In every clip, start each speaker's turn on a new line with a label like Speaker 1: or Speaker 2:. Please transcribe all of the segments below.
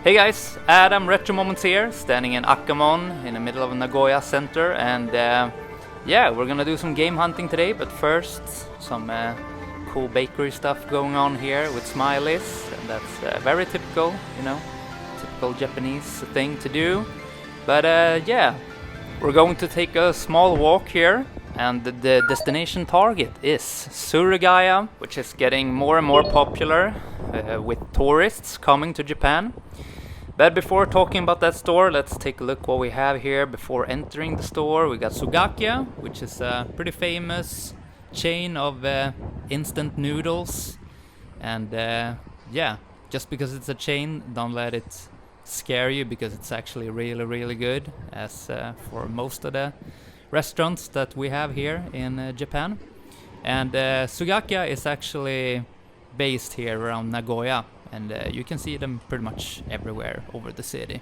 Speaker 1: Hey guys, Adam Retro Moments here, standing in Akamon in the middle of Nagoya Center, and yeah, we're gonna do some game hunting today, but first some cool bakery stuff going on here with smileys, and that's very typical, you know, typical Japanese thing to do. But yeah, we're going to take a small walk here, and the destination target is Surugaya, which is getting more and more popular with tourists coming to Japan. But before talking about that store, let's take a look what we have here before entering the store. We got SURUGAYA, which is a pretty famous chain of instant noodles. And yeah, just because it's a chain, don't let it scare you, because it's actually really good, as for most of the restaurants that we have here in Japan. And SURUGAYA is actually based here around Nagoya, and you can see them pretty much everywhere over the city.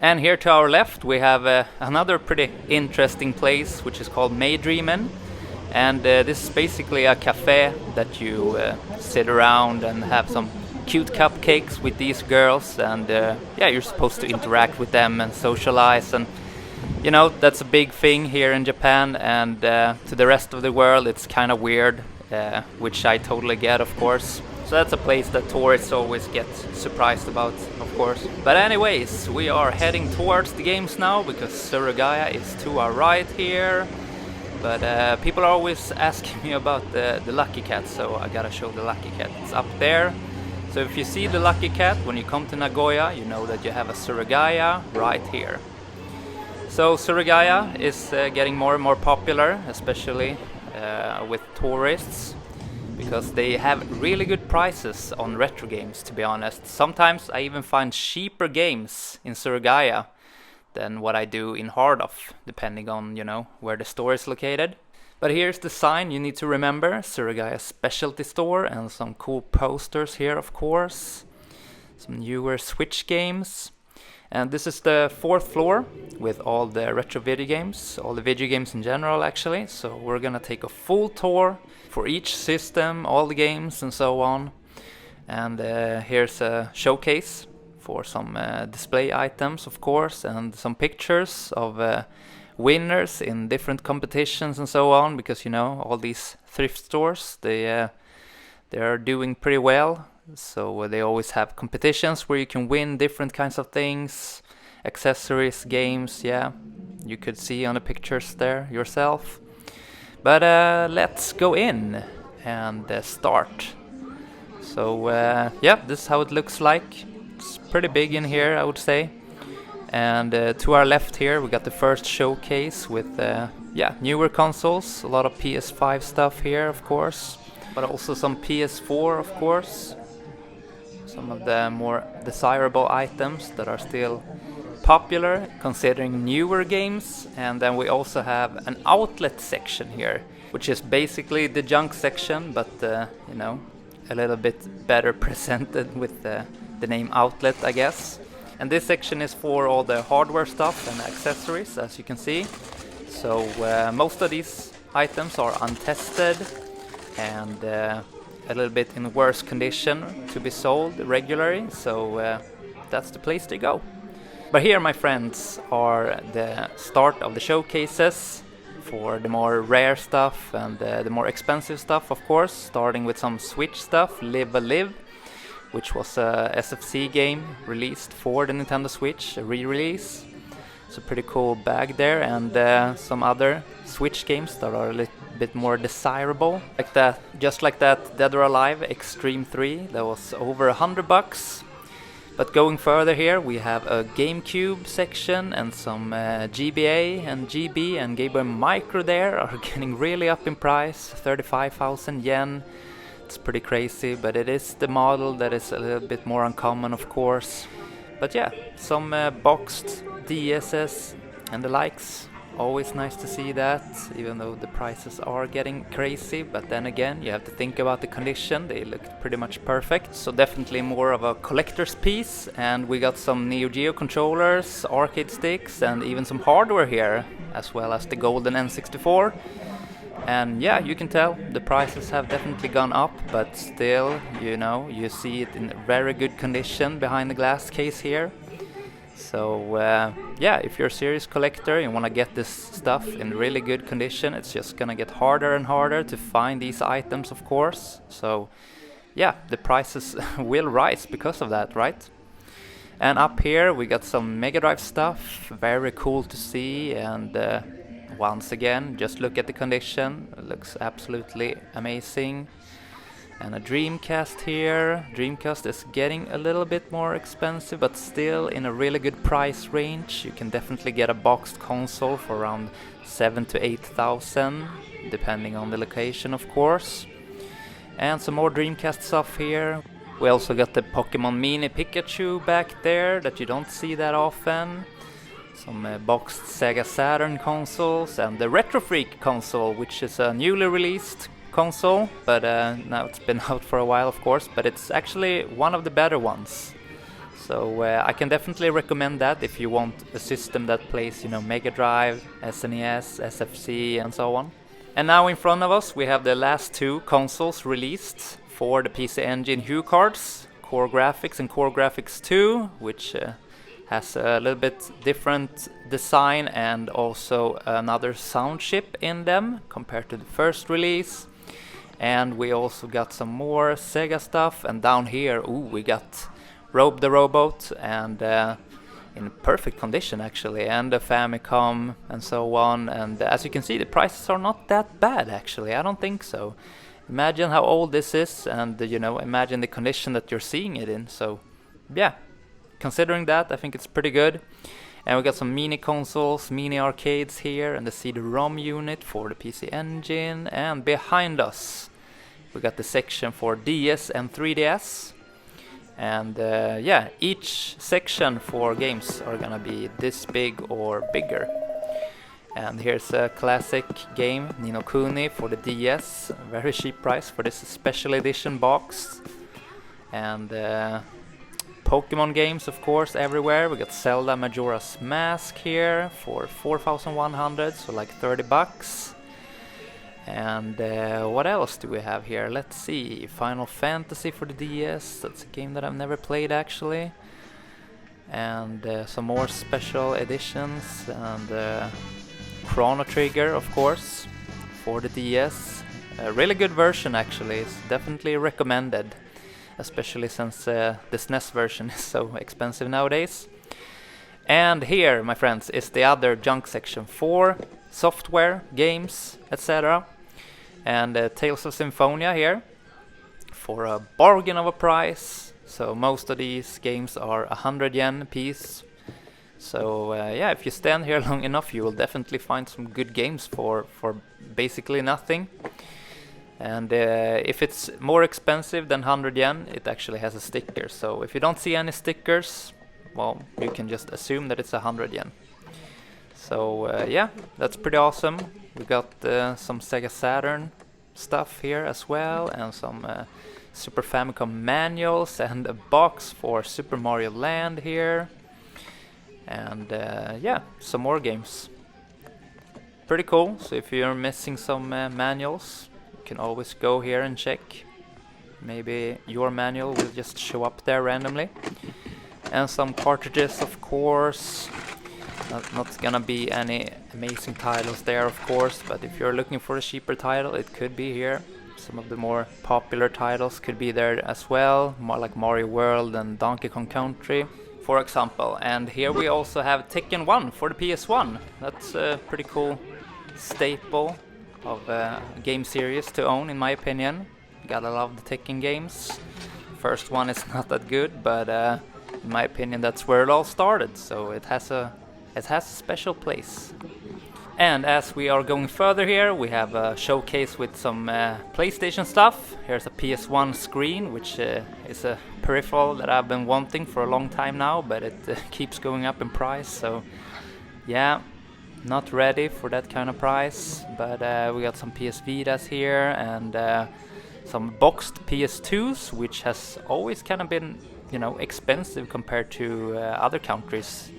Speaker 1: And here to our left we have another pretty interesting place, which is called Maydreamin', and this is basically a cafe that you sit around and have some cute cupcakes with these girls, and yeah, you're supposed to interact with them and socialize, and you know, that's a big thing here in Japan, and to the rest of the world it's kind of weird, which I totally get, of course. So that's a place that tourists always get surprised about, of course. But anyways, we are heading towards the games now, because Surugaya is to our right here. But people are always asking me about the Lucky Cat, so I gotta show the Lucky Cat. It's up there. So if you see the Lucky Cat when you come to Nagoya, you know that you have a Surugaya right here. So Surugaya is getting more and more popular, especially with tourists, because they have really good prices on retro games, to be honest. Sometimes I even find cheaper games in Surugaya than what I do in Hardoff, depending on, you know, where the store is located. But here's the sign you need to remember: Surugaya specialty store, and some cool posters here, of course. Some newer Switch games. And this is the 4th floor with all the retro video games, all the video games in general actually. So we're gonna take a full tour for each system, all the games and so on. And here's a showcase for some display items, of course, and some pictures of winners in different competitions and so on, because you know, all these thrift stores, they are doing pretty well. So they always have competitions where you can win different kinds of things, accessories, games, yeah. You could see on the pictures there yourself. But let's go in and start. So yeah, this is how it looks like. It's pretty big in here, I would say. And to our left here we got the first showcase with yeah, newer consoles. A lot of PS5 stuff here, of course, but also some PS4, of course. Some of the more desirable items that are still popular, considering newer games. And then we also have an outlet section here, which is basically the junk section, but you know, a little bit better presented with the name outlet, I guess. And this section is for all the hardware stuff and accessories, as you can see. So most of these items are untested and a little bit in worse condition to be sold regularly, so that's the place to go. But here, my friends, are the start of the showcases for the more rare stuff and the more expensive stuff, of course, starting with some Switch stuff. Live a Live, which was a SFC game released for the Nintendo Switch, a re-release. It's a pretty cool bag there, and some other Switch games that are a little bit more desirable, like that, just like that Dead or Alive Extreme 3, that was over $100. But going further here, we have a GameCube section, and some GBA and GB and Game Boy Micro there are getting really up in price, 35,000 yen. It's pretty crazy, but it is the model that is a little bit more uncommon, of course. But yeah, some boxed DSs and the likes. Always nice to see that, even though the prices are getting crazy. But then again, you have to think about the condition. They look pretty much perfect, so definitely more of a collector's piece. And we got some NEO-GEO controllers, arcade sticks, and even some hardware here, as well as the golden N64. And yeah, you can tell the prices have definitely gone up, but still, you know, you see it in very good condition behind the glass case here. So yeah, if you're a serious collector and want to get this stuff in really good condition, it's just gonna get harder and harder to find these items, of course. So yeah, the prices will rise because of that, right? And up here we got some Mega Drive stuff, very cool to see, and once again, just look at the condition, it looks absolutely amazing. And a Dreamcast here. Dreamcast is getting a little bit more expensive, but still in a really good price range. You can definitely get a boxed console for around 7,000 to 8,000, depending on the location, of course. And some more Dreamcast stuff here. We also got the Pokemon Mini Pikachu back there that you don't see that often. Some boxed Sega Saturn consoles and the Retro Freak console, which is a newly released console, but now it's been out for a while, of course, but it's actually one of the better ones. So I can definitely recommend that if you want a system that plays, you know, Mega Drive, SNES, SFC, and so on. And now in front of us we have the last two consoles released for the PC Engine NEO-GEO cards, Core Graphics and Core Graphics 2, which has a little bit different design and also another sound chip in them compared to the first release. And we also got some more Sega stuff, and down here, we got Robe the Robot, and in perfect condition actually, and the Famicom and so on. And as you can see, the prices are not that bad actually, I don't think so. Imagine how old this is, and you know, imagine the condition that you're seeing it in. So yeah, considering that, I think it's pretty good. And we got some mini consoles, mini arcades here, and the CD-ROM unit for the PC Engine. And behind us we got the section for DS and 3DS. And yeah, each section for games are gonna be this big or bigger. And here's a classic game, Ni no Kuni for the DS. Very cheap price for this special edition box. And Pokemon games, of course, everywhere. We got Zelda Majora's Mask here for 4,100, so like 30 bucks. And what else do we have here? Let's see. Final Fantasy for the DS. That's a game that I've never played actually. And some more special editions, and Chrono Trigger, of course, for the DS. A really good version actually. It's definitely recommended, especially since the SNES version is so expensive nowadays. And here, my friends, is the other junk section for software, games, etc. And Tales of Symphonia here for a bargain of a price. So most of these games are 100 yen a piece. So yeah, if you stand here long enough, you will definitely find some good games for basically nothing. And if it's more expensive than 100 yen, it actually has a sticker. So if you don't see any stickers, well, you can just assume that it's 100 yen. So yeah, that's pretty awesome. We got some Sega Saturn stuff here as well, and some Super Famicom manuals, and a box for Super Mario Land here. And yeah, some more games. Pretty cool. So if you're missing some manuals, you can always go here and check. Maybe your manual will just show up there randomly. And some cartridges, of course. Not gonna be any amazing titles there, of course, but if you're looking for a cheaper title, it could be here. Some of the more popular titles could be there as well, more like Mario World and Donkey Kong Country, for example. And here we also have Tekken 1 for the PS1. That's a pretty cool staple of a game series to own, in my opinion. Gotta love the Tekken games. First one is not that good, but in my opinion that's where it all started, so it has a special place. And as we are going further here, we have a showcase with some PlayStation stuff. Here's a PS1 screen, which is a peripheral that I've been wanting for a long time now, but it keeps going up in price, so yeah, not ready for that kind of price. But we got some PSVitas here, and some boxed PS2s, which has always kind of been, you know, expensive compared to other countries.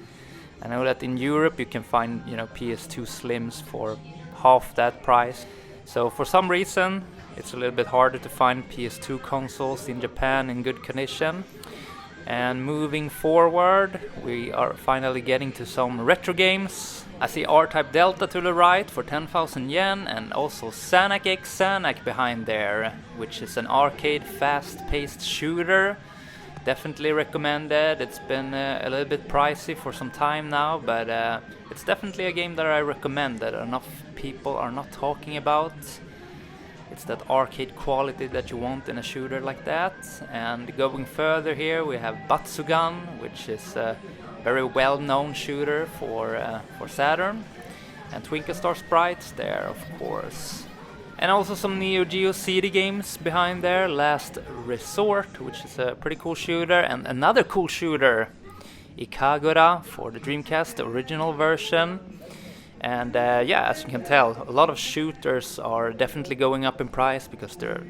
Speaker 1: I know that in Europe you can find, you know, PS2 Slims for half that price. So for some reason it's a little bit harder to find PS2 consoles in Japan in good condition. And moving forward, we are finally getting to some retro games. I see R-Type Delta to the right for 10,000 yen, and also Sanak X Sanak behind there, which is an arcade fast-paced shooter. Definitely recommended. It's been a little bit pricey for some time now, but it's definitely a game that I recommend that enough people are not talking about. It's that arcade quality that you want in a shooter like that. And going further here, we have Batsugan, which is a very well-known shooter for Saturn. And Twinkle Star Sprites there, of course. And also some NEO-GEO CD games behind there. Last Resort, which is a pretty cool shooter. And another cool shooter, Ikagura for the Dreamcast, the original version. And yeah, as you can tell, a lot of shooters are definitely going up in price because they're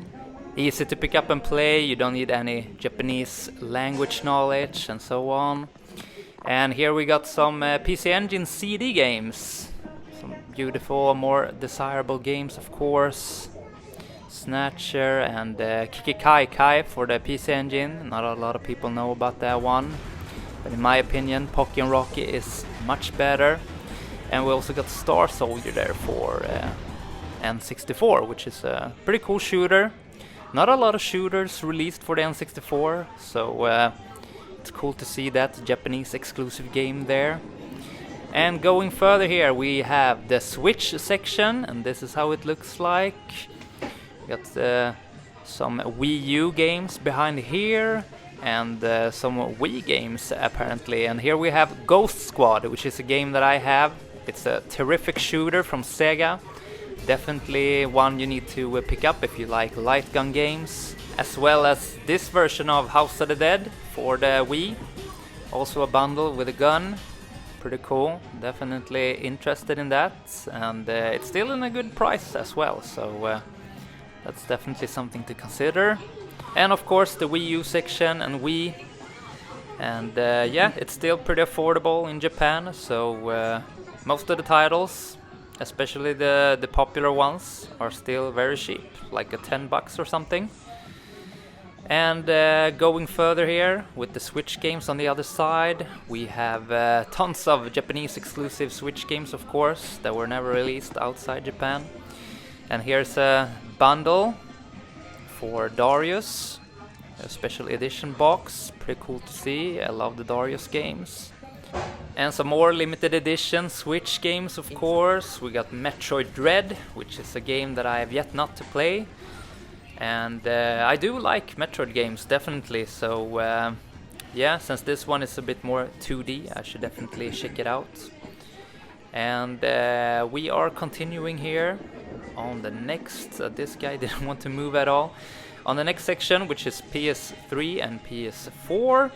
Speaker 1: easy to pick up and play. You don't need any Japanese language knowledge and so on. And here we got some PC Engine CD games. Some beautiful, more desirable games, of course. Snatcher and Kikikai Kai for the PC Engine. Not a lot of people know about that one, but in my opinion, Pocky and Rocky is much better. And we also got Star Soldier there for N64, which is a pretty cool shooter. Not a lot of shooters released for the N64, so it's cool to see that Japanese exclusive game there. And going further here, we have the Switch section, and this is how it looks like. We got some Wii U games behind here, and some Wii games apparently. And here we have Ghost Squad, which is a game that I have. It's a terrific shooter from SEGA. Definitely one you need to pick up if you like light gun games. As well as this version of House of the Dead for the Wii. Also a bundle with a gun. Pretty cool. Definitely interested in that. And it's still in a good price as well. So that's definitely something to consider. And of course the Wii U section and Wii. And yeah, it's still pretty affordable in Japan. So most of the titles, especially the popular ones, are still very cheap, like a $10 or something. And going further here with the Switch games on the other side, we have tons of Japanese exclusive Switch games, of course, that were never released outside Japan. And here's a bundle for Darius, a special edition box, pretty cool to see. I love the Darius games. And some more limited edition Switch games, of course. We got Metroid Dread, which is a game that I have yet not to play. And I do like Metroid games, definitely. So yeah, since this one is a bit more 2D, I should definitely check it out. And we are continuing here on the next. This guy didn't want to move at all. On the next section, which is PS3 and PS4.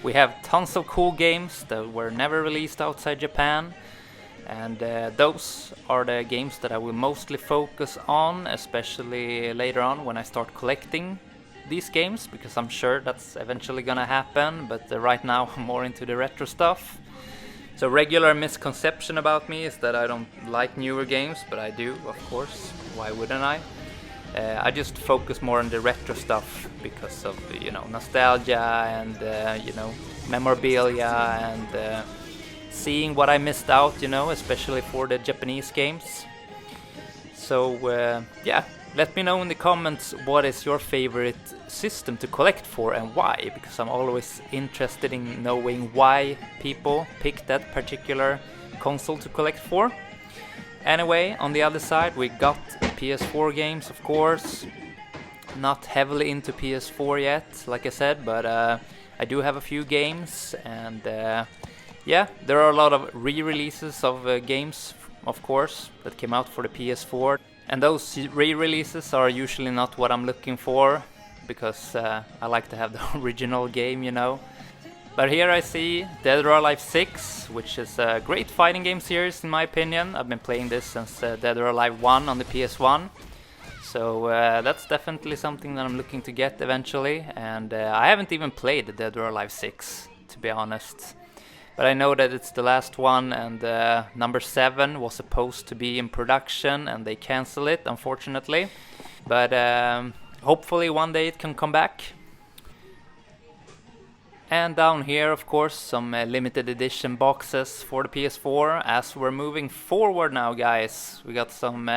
Speaker 1: We have tons of cool games that were never released outside Japan, and those are the games that I will mostly focus on, especially later on when I start collecting these games, because I'm sure that's eventually gonna happen, but right now I'm more into the retro stuff. So regular misconception about me is that I don't like newer games, but I do, of course. Why wouldn't I? I just focus more on the retro stuff because of, you know, nostalgia and, you know, memorabilia and seeing what I missed out, you know, especially for the Japanese games. So, yeah, let me know in the comments what is your favorite system to collect for and why, because I'm always interested in knowing why people pick that particular console to collect for. Anyway, on the other side we got PS4 games, of course. Not heavily into PS4 yet, like I said, but I do have a few games, and yeah, there are a lot of re-releases of games, of course, that came out for the PS4. And those re-releases are usually not what I'm looking for, because I like to have the original game, you know. But here I see Dead or Alive 6, which is a great fighting game series in my opinion. I've been playing this since Dead or Alive 1 on the PS1. So that's definitely something that I'm looking to get eventually. And I haven't even played Dead or Alive 6, to be honest. But I know that it's the last one, and number 7 was supposed to be in production and they cancel it, unfortunately. But hopefully one day it can come back. And down here, of course, some limited edition boxes for the PS4. As we're moving forward now, guys, we got some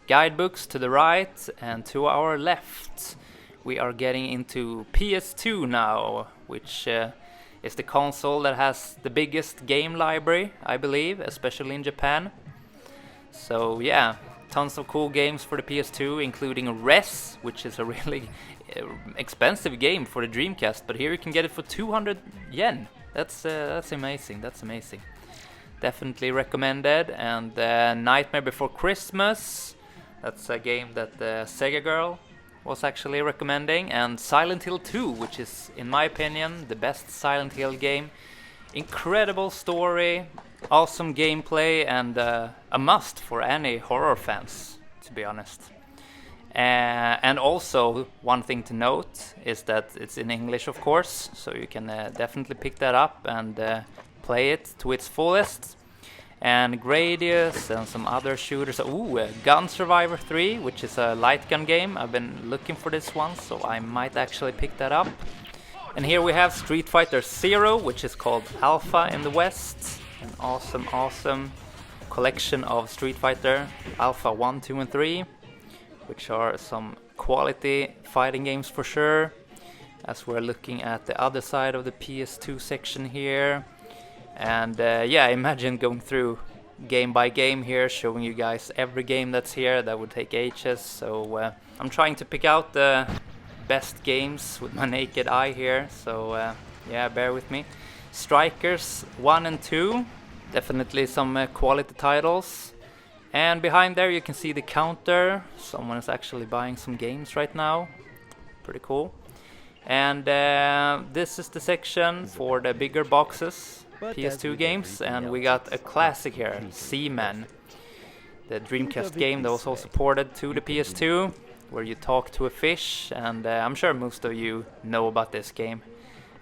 Speaker 1: guidebooks to the right, and to our left we are getting into PS2 now, which is the console that has the biggest game library, I believe, especially in Japan. So yeah, tons of cool games for the PS2, including Res, which is a really expensive game for the Dreamcast, but here you can get it for 200 yen. That's amazing. That's amazing. Definitely recommended. And Nightmare Before Christmas. That's a game that the SEGA girl was actually recommending. And Silent Hill 2, which is, in my opinion, the best Silent Hill game. Incredible story, awesome gameplay, and a must for any horror fans, to be honest. And also, one thing to note is that it's in English, of course, so you can definitely pick that up and play it to its fullest. And Gradius and some other shooters. Ooh, Gun Survivor 3, which is a light gun game. I've been looking for this one, so I might actually pick that up. And here we have Street Fighter Zero, which is called Alpha in the West. An awesome collection of Street Fighter Alpha 1, 2, and 3. Which are some quality fighting games for sure. As we're looking at the other side of the PS2 section here. And yeah, imagine going through game by game here, showing you guys every game that's here. That would take ages. So I'm trying to pick out the best games with my naked eye here. So yeah, bear with me. Strikers 1 and 2. Definitely some quality titles. And behind there you can see the counter. Someone is actually buying some games right now. Pretty cool. And this is the section for the bigger boxes, PS2 games. And we got a classic here, Seaman. The Dreamcast game that was also ported to the PS2, where you talk to a fish. And I'm sure most of you know about this game.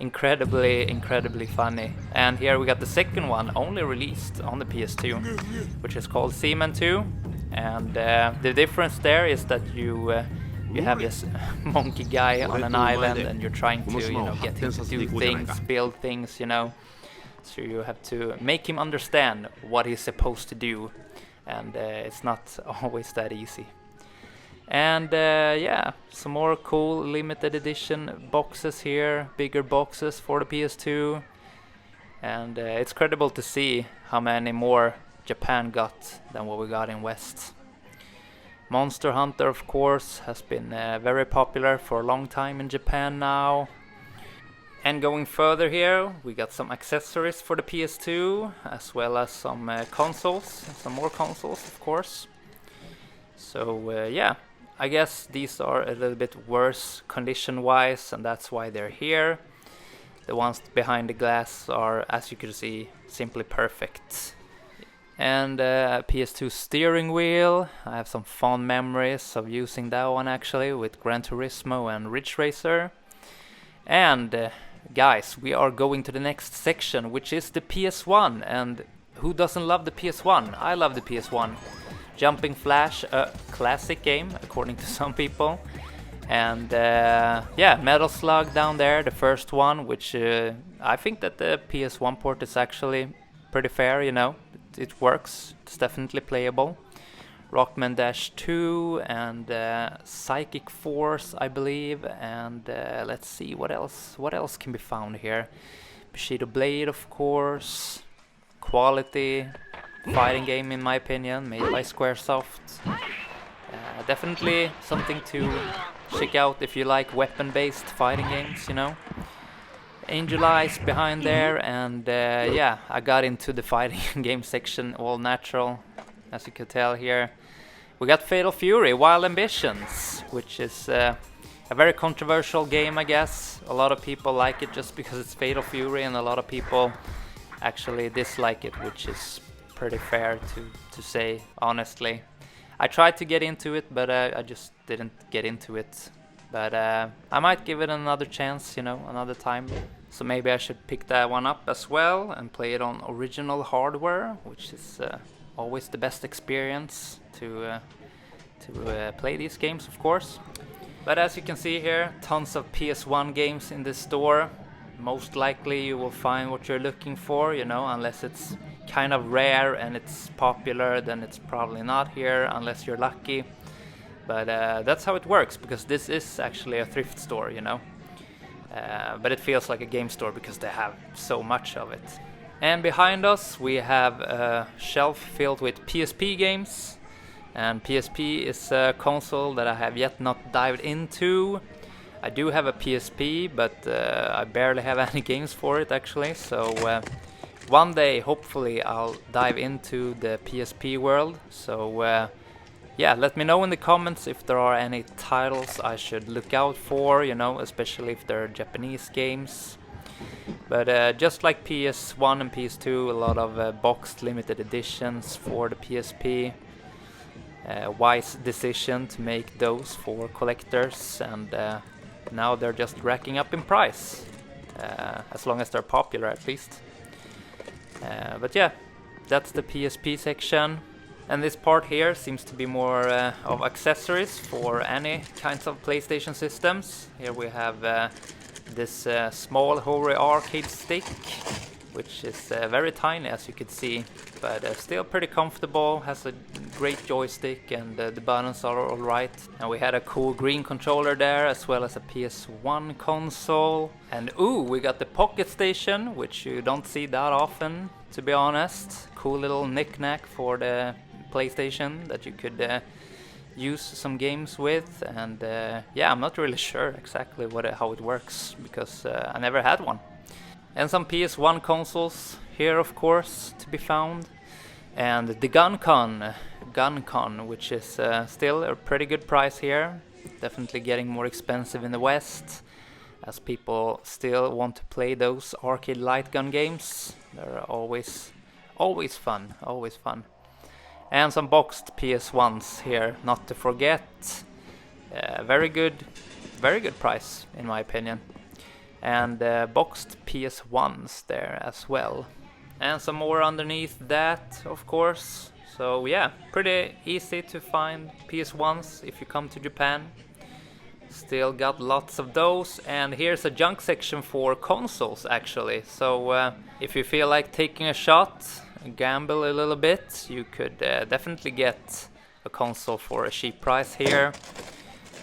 Speaker 1: Incredibly funny. And here we got the second one, only released on the PS2, which is called Seaman 2. And the difference there is that you have this monkey guy on an island, and you're trying to get him to do things, build things, So you have to make him understand what he's supposed to do, and it's not always that easy. And yeah, some more cool limited edition boxes here, bigger boxes for the PS2. And it's credible to see how many more Japan got than what we got in West. Monster Hunter, of course, has been very popular for a long time in Japan now. And going further here, we got some accessories for the PS2, as well as some consoles, some more consoles, of course. So yeah. I guess these are a little bit worse condition-wise, and that's why they're here. The ones behind the glass are, as you can see, simply perfect. And PS2 steering wheel. I have some fond memories of using that one actually with Gran Turismo and Ridge Racer. And guys, we are going to the next section, which is the PS1. And who doesn't love the PS1? I love the PS1. Jumping Flash, a classic game according to some people. And yeah, Metal Slug down there, the first one, which I think that the PS1 port is actually pretty fair, it works, it's definitely playable. Rockman Dash 2 and Psychic Force, I believe, and let's see what else can be found here. Bushido Blade, of course, quality fighting game in my opinion, made by Squaresoft. Definitely something to check out if you like weapon-based fighting games, Angel Eyes behind there, and yeah, I got into the fighting game section all natural, as you could tell here. We got Fatal Fury, Wild Ambitions, which is a very controversial game, I guess. A lot of people like it just because it's Fatal Fury, and a lot of people actually dislike it, which is pretty fair to say, honestly. I tried to get into it, but I just didn't get into it. But I might give it another chance, another time. So maybe I should pick that one up as well and play it on original hardware, which is always the best experience to play these games, of course. But as you can see here, tons of PS1 games in this store. Most likely you will find what you're looking for, you know, unless it's kind of rare and it's popular, then it's probably not here unless you're lucky. But that's how it works, because this is actually a thrift store, you know. But it feels like a game store because they have so much of it. And behind us we have a shelf filled with PSP games. And PSP is a console that I have yet not dived into. I do have a PSP, but I barely have any games for it actually. So one day, hopefully, I'll dive into the PSP world. So yeah, let me know in the comments if there are any titles I should look out for, you know, especially if they're Japanese games. But just like PS1 and PS2, a lot of boxed limited editions for the PSP. Wise decision to make those for collectors, and now they're just racking up in price, as long as they're popular at least. But yeah, that's the PSP section, and this part here seems to be more of accessories for any kinds of PlayStation systems. Here we have this small Hori arcade stick, which is very tiny, as you can see, but still pretty comfortable, has a great joystick, and the buttons are alright. And we had a cool green controller there, as well as a PS1 console. And ooh, we got the Pocket Station, which you don't see that often, to be honest. Cool little knick-knack for the PlayStation that you could use some games with. And yeah, I'm not really sure exactly how it works, because I never had one. And some PS1 consoles here, of course, to be found. And the GunCon, which is still a pretty good price here. Definitely getting more expensive in the West, as people still want to play those arcade light gun games. They're always fun, always fun. And some boxed PS1s here, not to forget. Very good price, in my opinion. And boxed PS1s there as well. And some more underneath that, of course. So yeah, pretty easy to find PS1s if you come to Japan. Still got lots of those. And here's a junk section for consoles actually. So if you feel like taking a shot, gamble a little bit, you could definitely get a console for a cheap price here.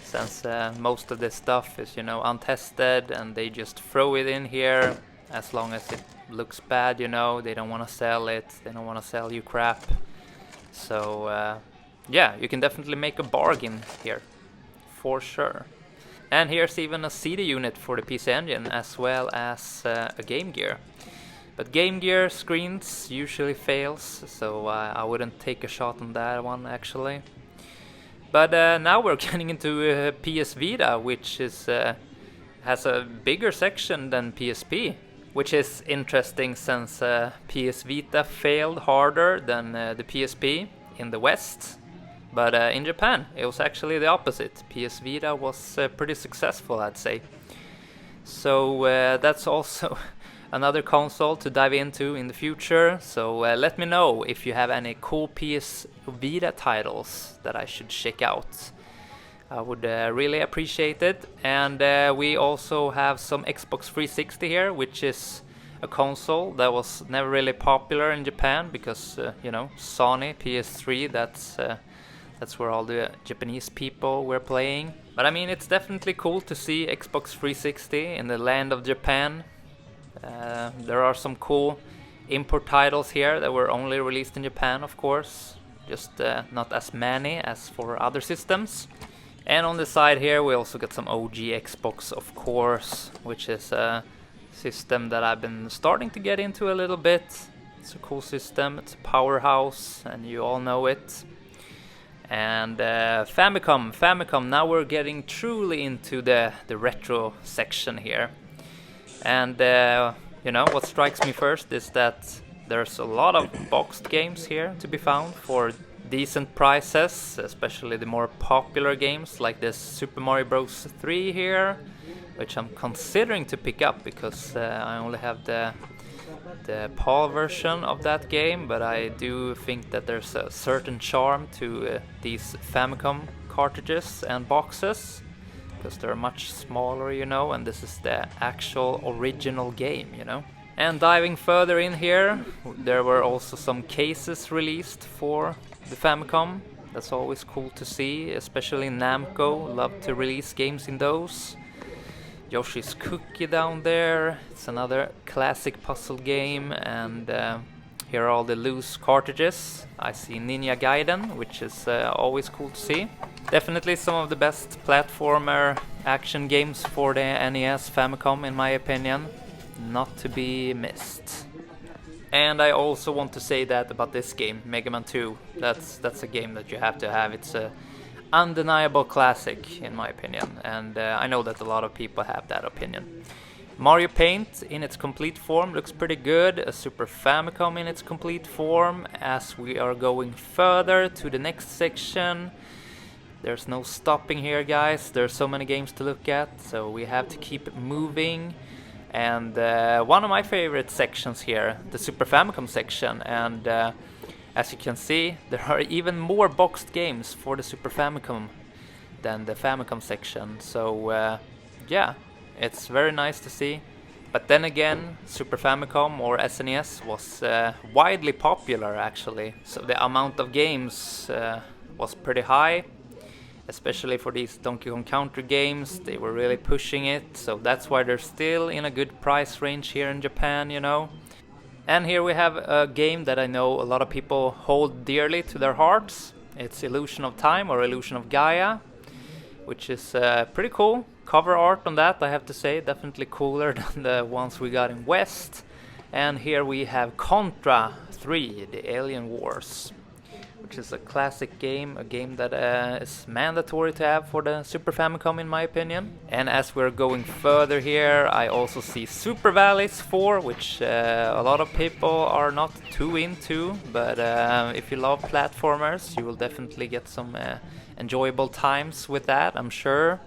Speaker 1: Since most of this stuff is, you know, untested, and they just throw it in here as long as it looks bad, you know. They don't want to sell it, they don't want to sell you crap. So yeah, you can definitely make a bargain here, for sure. And here's even a CD unit for the PC Engine, as well as a Game Gear. But Game Gear screens usually fails, so I wouldn't take a shot on that one actually. But now we're getting into PSVita, which is has a bigger section than PSP, which is interesting since PSVita failed harder than the PSP in the West. But in Japan, it was actually the opposite. PSVita was pretty successful, I'd say. So that's also another console to dive into in the future. So let me know if you have any cool PS Vita titles that I should check out. I would really appreciate it. And we also have some Xbox 360 here, which is a console that was never really popular in Japan because you know, Sony PS3, that's where all the Japanese people were playing. But I mean, it's definitely cool to see Xbox 360 in the land of Japan. There are some cool import titles here that were only released in Japan, of course. Just not as many as for other systems. And on the side here we also got some OG Xbox, of course, which is a system that I've been starting to get into a little bit. It's a cool system, it's a powerhouse, and you all know it. And Famicom, now we're getting truly into the retro section here. And you know, what strikes me first is that there's a lot of boxed games here to be found for decent prices, especially the more popular games like this Super Mario Bros. 3 here. which I'm considering to pick up because I only have the PAL version of that game, but I do think that there's a certain charm to these Famicom cartridges and boxes, because they're much smaller, you know, and this is the actual original game, you know. And diving further in here, there were also some cases released for the Famicom. That's always cool to see, especially Namco love to release games in those. Yoshi's Cookie down there, it's another classic puzzle game, and here are all the loose cartridges. I see Ninja Gaiden, which is always cool to see. Definitely some of the best platformer action games for the NES Famicom in my opinion. Not to be missed. And I also want to say that about this game, Mega Man 2. That's a game that you have to have. It's a undeniable classic in my opinion, and I know that a lot of people have that opinion. Mario Paint in its complete form looks pretty good. A Super Famicom in its complete form. As we are going further to the next section, there's no stopping here, guys. There's so many games to look at, so we have to keep moving. And one of my favorite sections here, the Super Famicom section, and as you can see, there are even more boxed games for the Super Famicom than the Famicom section, so yeah, it's very nice to see. But then again, Super Famicom or SNES was widely popular actually, so the amount of games was pretty high. Especially for these Donkey Kong Country games, they were really pushing it, so that's why they're still in a good price range here in Japan, you know. And here we have a game that I know a lot of people hold dearly to their hearts. It's Illusion of Time or Illusion of Gaia, which is pretty cool. Cover art on that, I have to say, definitely cooler than the ones we got in West. And here we have Contra 3, the Alien Wars, which is a classic game, a game that is mandatory to have for the Super Famicom in my opinion. And as we're going further here, I also see Super Valleys 4, which a lot of people are not too into, but if you love platformers, you will definitely get some enjoyable times with that, I'm sure.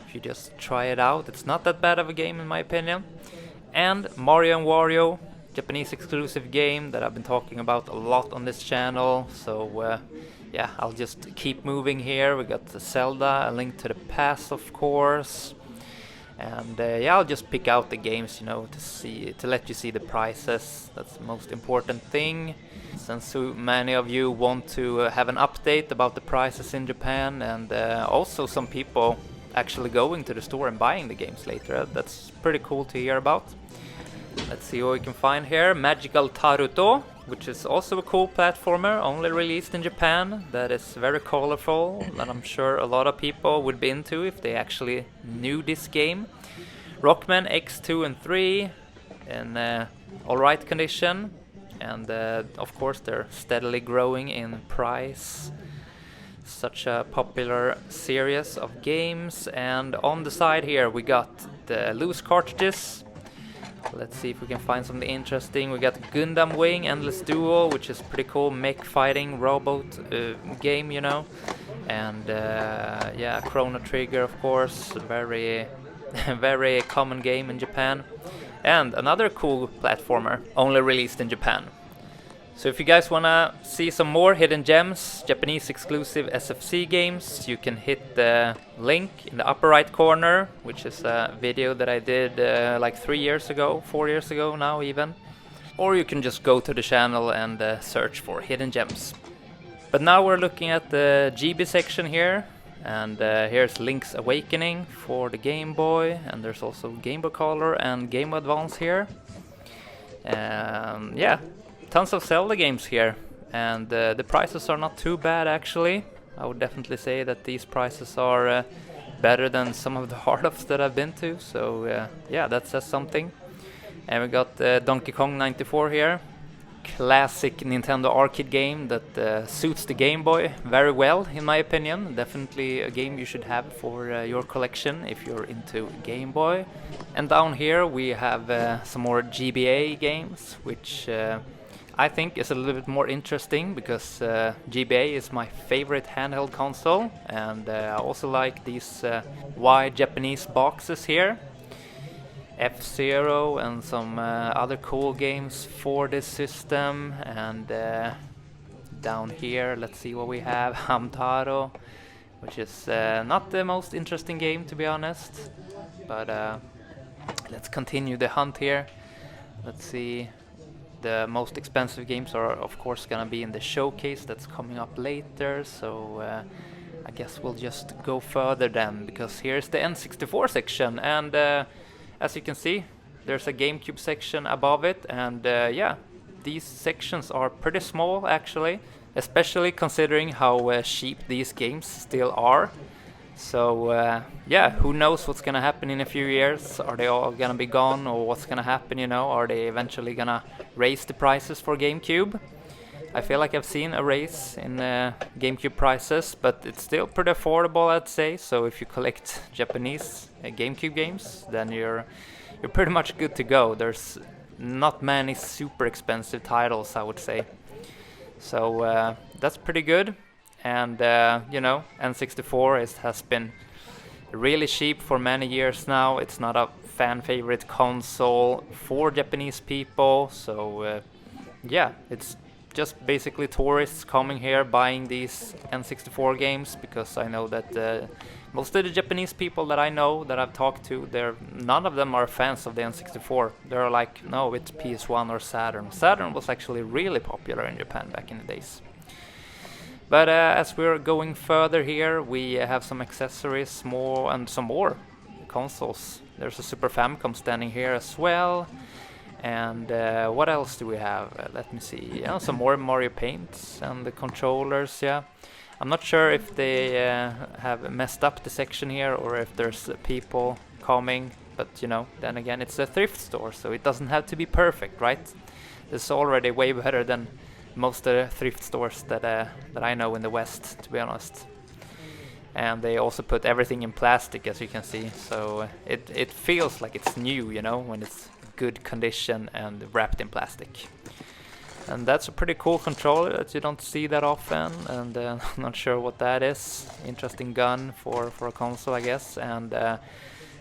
Speaker 1: If you just try it out, it's not that bad of a game in my opinion. And Mario & Wario, Japanese exclusive game that I've been talking about a lot on this channel, so yeah, I'll just keep moving here. We got the Zelda, A Link to the Past of course, and yeah, I'll just pick out the games, you know, to let you see the prices. That's the most important thing, since so many of you want to have an update about the prices in Japan, and also some people actually going to the store and buying the games later. That's pretty cool to hear about. Let's see what we can find here. Magical Taruto, which is also a cool platformer, only released in Japan. That is very colorful, and I'm sure a lot of people would be into if they actually knew this game. Rockman X2 and 3 in alright condition, and of course they're steadily growing in price. Such a popular series of games. And on the side here we got the loose cartridges. Let's see if we can find something interesting. We got Gundam Wing Endless Duel, which is pretty cool mech fighting robot game, you know. And yeah, Chrono Trigger, of course, very very common game in Japan. And another cool platformer, only released in Japan. So if you guys wanna see some more hidden gems, Japanese exclusive SFC games, you can hit the link in the upper right corner, which is a video that I did like 3 years ago, 4 years ago now even. Or you can just go to the channel and search for hidden gems. But now we're looking at the GB section here, and here's Link's Awakening for the Game Boy, and there's also Game Boy Color and Game Boy Advance here. Yeah. Tons of Zelda games here, and the prices are not too bad actually. I would definitely say that these prices are better than some of the hardoffs that I've been to, so yeah, that says something. And we got Donkey Kong 94 here. Classic Nintendo arcade game that suits the Game Boy very well in my opinion. Definitely a game you should have for your collection if you're into Game Boy. And down here we have some more GBA games, which I think is a little bit more interesting because GBA is my favorite handheld console, and I also like these wide Japanese boxes here. F-Zero and some other cool games for this system. And down here, let's see what we have. Hamtaro, which is not the most interesting game, to be honest. But let's continue the hunt here. Let's see. The most expensive games are of course gonna be in the showcase that's coming up later, so I guess we'll just go further then, because here's the N64 section, and as you can see, there's a GameCube section above it, and yeah, these sections are pretty small actually, especially considering how cheap these games still are. So yeah, who knows what's gonna happen in a few years? Are they all gonna be gone, or what's gonna happen, you know? Are they eventually gonna raise the prices for GameCube? I feel like I've seen a raise in GameCube prices, but it's still pretty affordable, I'd say. So if you collect Japanese GameCube games, then you're pretty much good to go. There's not many super expensive titles, I would say. So that's pretty good. And you know, N64 has been really cheap for many years now. It's not a fan favorite console for Japanese people, so yeah, it's just basically tourists coming here buying these N64 games, because I know that most of the Japanese people that I know, that I've talked to, none of them are fans of the N64. They're like, no, it's PS1 or Saturn. Saturn was actually really popular in Japan back in the days. But as we're going further here, we have some accessories, and some more consoles. There's a Super Famicom standing here as well. And what else do we have? Let me see. Yeah, some more Mario Paints and the controllers. Yeah, I'm not sure if they have messed up the section here, or if there's people coming. But you know, then again, it's a thrift store, so it doesn't have to be perfect, right? This is already way better than most of the thrift stores that I know in the West, to be honest. And they also put everything in plastic, as you can see, so it feels like it's new, you know, when it's good condition and wrapped in plastic. And that's a pretty cool controller that you don't see that often, and I'm not sure what that is. Interesting gun for a console, I guess. And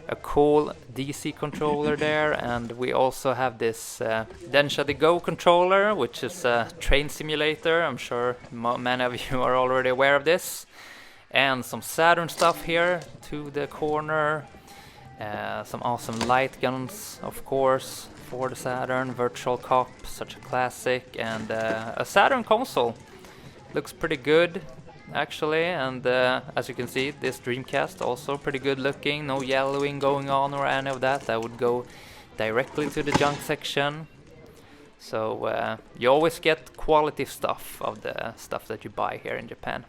Speaker 1: a cool DC controller there, and we also have this Densha the Go controller, which is a train simulator. I'm sure many of you are already aware of this. And some Saturn stuff here to the corner. Some awesome light guns, of course, for the Saturn. Virtual Cop, such a classic, and a Saturn console. Looks pretty good, actually, and as you can see, this Dreamcast also pretty good looking. No yellowing going on or any of that. That would go directly to the junk section. So you always get quality stuff of the stuff that you buy here in Japan.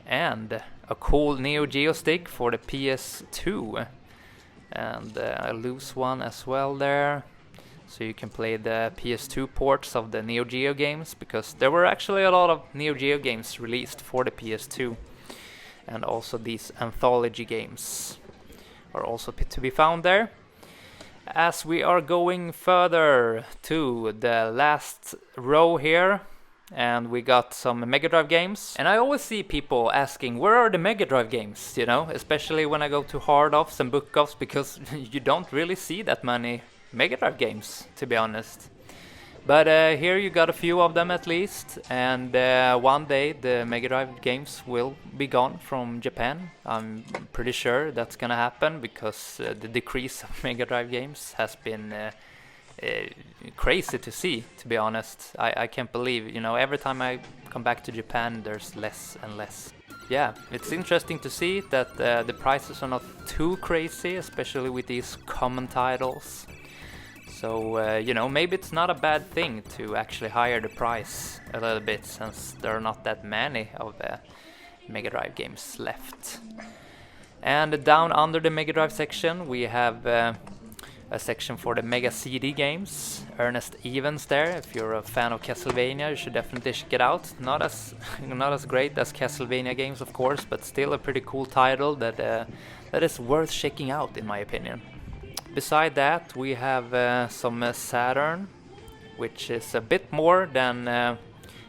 Speaker 1: And a cool Neo-Geo stick for the PS2, and a loose one as well there, so you can play the PS2 ports of the Neo-Geo games, because there were actually a lot of Neo-Geo games released for the PS2. And also these anthology games are also to be found there. As we are going further to the last row here, and we got some Mega Drive games. And I always see people asking, where are the Mega Drive games, you know, especially when I go to hardoffs and book-offs, because you don't really see that many Mega Drive games, to be honest. But here you got a few of them at least, and one day the Mega Drive games will be gone from Japan. I'm pretty sure that's gonna happen, because the decrease of Mega Drive games has been crazy to see, to be honest. I can't believe, you know, every time I come back to Japan there's less and less. Yeah, it's interesting to see that the prices are not too crazy, especially with these common titles. So you know, maybe it's not a bad thing to actually higher the price a little bit, since there are not that many of the Mega Drive games left. And down under the Mega Drive section we have a section for the Mega CD games. Ernest Evans there. If you're a fan of Castlevania, you should definitely check it out. Not as great as Castlevania games, of course, but still a pretty cool title that is worth checking out, in my opinion. Beside that, we have some Saturn, which is a bit more than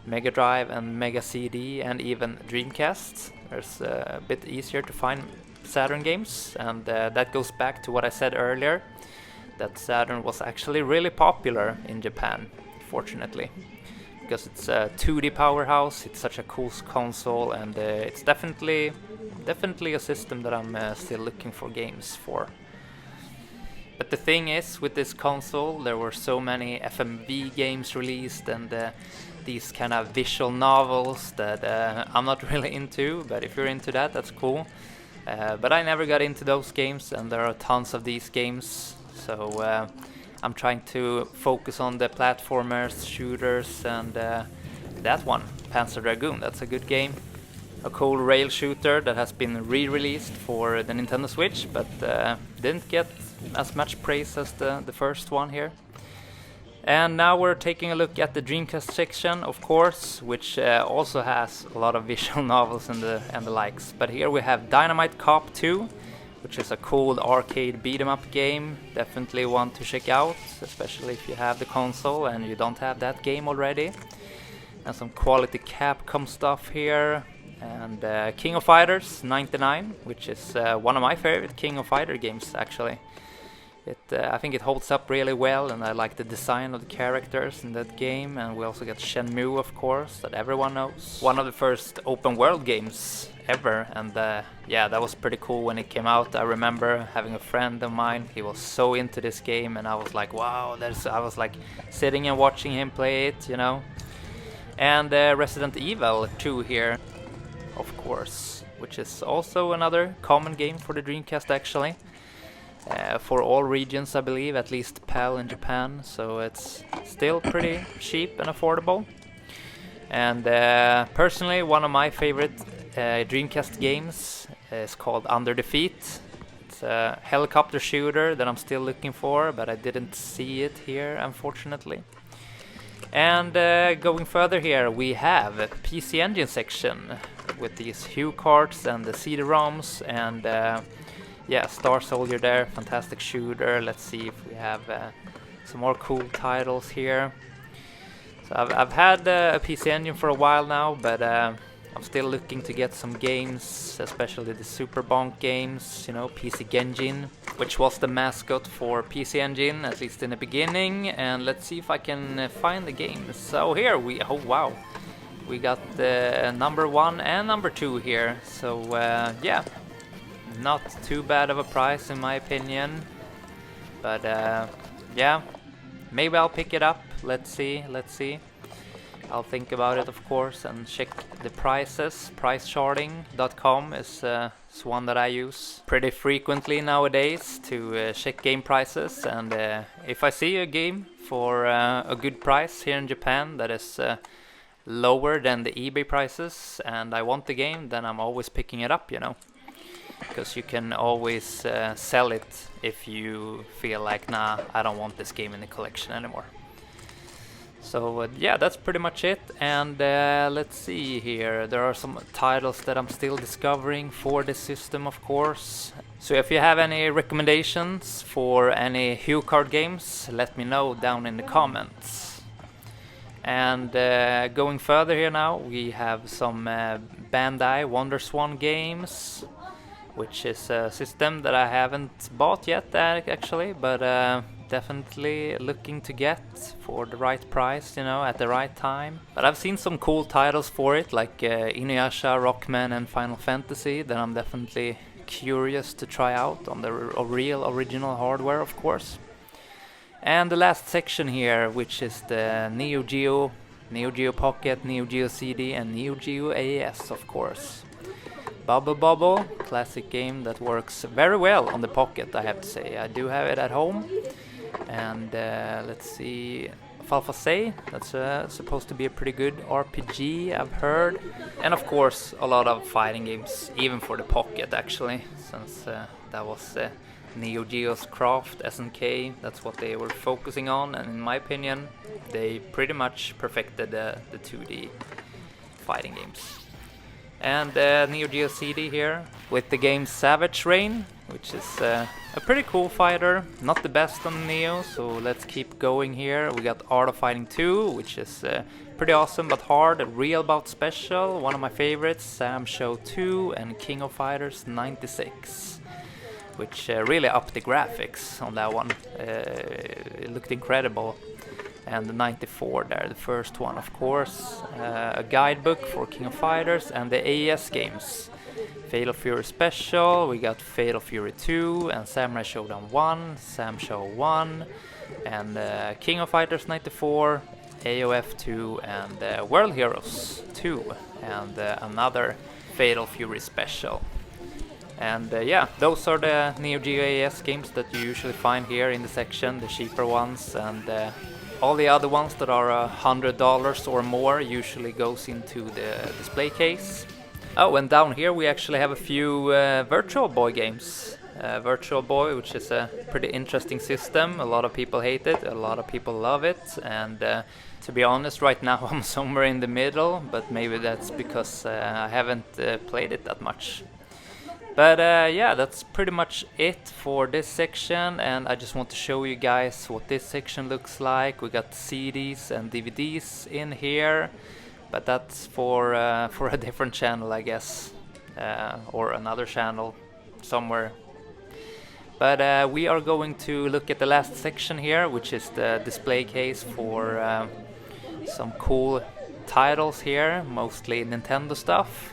Speaker 1: Mega Drive and Mega CD and even Dreamcast. There's a bit easier to find Saturn games, and that goes back to what I said earlier, that Saturn was actually really popular in Japan, fortunately, because it's a 2D powerhouse. It's such a cool console, and it's definitely a system that I'm still looking for games for. But the thing is, with this console, there were so many FMV games released, and these kind of visual novels that I'm not really into, but if you're into that, that's cool. But I never got into those games, and there are tons of these games, so I'm trying to focus on the platformers, shooters, and that one, Panzer Dragoon, that's a good game. A cool rail shooter that has been re-released for the Nintendo Switch, but didn't get as much praise as the first one here. And now we're taking a look at the Dreamcast section, of course, which also has a lot of visual novels and the likes. But here we have Dynamite Cop 2, which is a cool arcade beat-em-up game. Definitely one to check out, especially if you have the console and you don't have that game already. And some quality Capcom stuff here. And King of Fighters 99, which is one of my favorite King of Fighter games, actually. I think it holds up really well, and I like the design of the characters in that game. And we also get Shenmue, of course, that everyone knows. One of the first open world games ever, and yeah, that was pretty cool when it came out. I remember having a friend of mine, he was so into this game, and I was like, wow, I was like sitting and watching him play it, you know. And Resident Evil 2 here, of course, which is also another common game for the Dreamcast, actually. For all regions, I believe, at least PAL in Japan, so it's still pretty cheap and affordable. And personally, one of my favorite Dreamcast games is called Under Defeat. It's a helicopter shooter that I'm still looking for, but I didn't see it here, unfortunately. And going further here, we have a PC Engine section with these Hue cards and the CD-ROMs, and yeah, Star Soldier there, fantastic shooter. Let's see if we have some more cool titles here. So I've had a PC Engine for a while now, but I'm still looking to get some games, especially the Super Bonk games, you know, PC Genjin, which was the mascot for PC Engine, at least in the beginning. And let's see if I can find the game. So here oh wow, we got the number 1 and number 2 here. So yeah, not too bad of a price in my opinion, but yeah, maybe I'll pick it up. Let's see. I'll think about it, of course, and check the prices. Pricecharting.com is one that I use pretty frequently nowadays to check game prices, and if I see a game for a good price here in Japan that is lower than the eBay prices and I want the game, then I'm always picking it up, you know. Because you can always sell it if you feel like, nah, I don't want this game in the collection anymore. So yeah, that's pretty much it. And let's see here, there are some titles that I'm still discovering for this system, of course. So if you have any recommendations for any Hue card games, let me know down in the comments. And going further here now, we have some Bandai WonderSwan games, which is a system that I haven't bought yet, actually, but definitely looking to get for the right price, you know, at the right time. But I've seen some cool titles for it, like Inuyasha, Rockman, and Final Fantasy, that I'm definitely curious to try out on the real original hardware, of course. And the last section here, which is the NEO-GEO, NEO-GEO Pocket, NEO-GEO CD, and NEO-GEO AES, of course. Bubble Bobble, classic game that works very well on the Pocket, I have to say. I do have it at home. And let's see, Falfasei, that's supposed to be a pretty good RPG, I've heard. And of course, a lot of fighting games, even for the Pocket, actually, since that was NEO-GEO's craft, SNK, that's what they were focusing on. And in my opinion, they pretty much perfected the 2D fighting games. And Neo-Geo CD here with the game Savage Rain, which is a pretty cool fighter. Not the best on Neo, so let's keep going here. We got Art of Fighting 2, which is pretty awesome but hard. A Real Bout Special, one of my favorites. Sam Show 2 and King of Fighters 96, which really upped the graphics on that one. It looked incredible. And the 94 there, the first one, of course. A guidebook for King of Fighters and the AES games. Fatal Fury Special, we got Fatal Fury 2 and Samurai Showdown 1, Sam Show 1, and King of Fighters 94, AOF 2, and World Heroes 2, and another Fatal Fury Special. And yeah, those are the Neo Geo AES games that you usually find here in the section, the cheaper ones, and all the other ones that are $100 or more usually goes into the display case. Oh, and down here we actually have a few Virtual Boy games. Virtual Boy, which is a pretty interesting system. A lot of people hate it, a lot of people love it, and to be honest, right now I'm somewhere in the middle, but maybe that's because I haven't played it that much. But yeah, that's pretty much it for this section, and I just want to show you guys what this section looks like. We got CDs and DVDs in here, but that's for a different channel, I guess, or another channel somewhere. But we are going to look at the last section here, which is the display case for some cool titles here, mostly Nintendo stuff.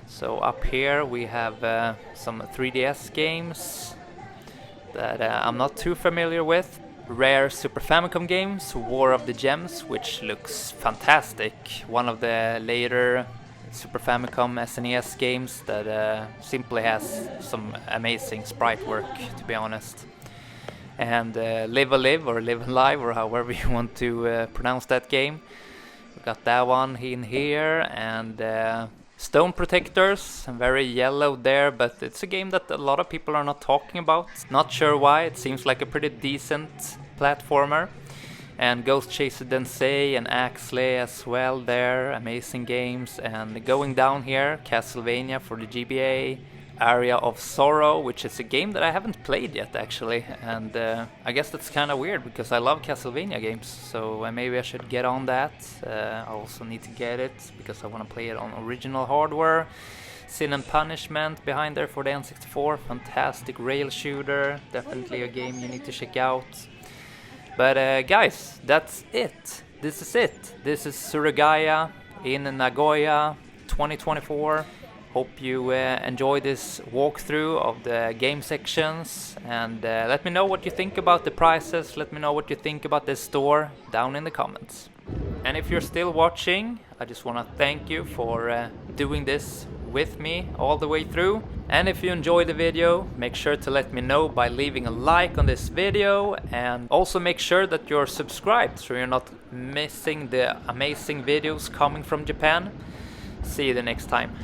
Speaker 1: So up here we have some 3DS games that I'm not too familiar with. Rare Super Famicom games, War of the Gems, which looks fantastic. One of the later Super Famicom SNES games that simply has some amazing sprite work, to be honest. And Live Alive or Live Alive, or however you want to pronounce that game. We got that one in here, and Stone Protectors, very yellow there, but it's a game that a lot of people are not talking about. Not sure why, it seems like a pretty decent platformer. And Ghost Chaser Densei and Axley as well there, amazing games. And going down here, Castlevania for the GBA, Area of Sorrow, which is a game that I haven't played yet actually, and I guess that's kind of weird because I love Castlevania games, so maybe I should get on that. I also need to get it because I want to play it on original hardware. Sin and Punishment behind there for the N64, fantastic rail shooter, definitely a game you need to check out. But guys, that's it. This is it. This is Surugaya in Nagoya 2024. Hope you enjoy this walkthrough of the game sections, and let me know what you think about the prices, let me know what you think about this store down in the comments. And if you're still watching, I just want to thank you for doing this with me all the way through. And if you enjoyed the video, make sure to let me know by leaving a like on this video, and also make sure that you're subscribed so you're not missing the amazing videos coming from Japan. See you the next time.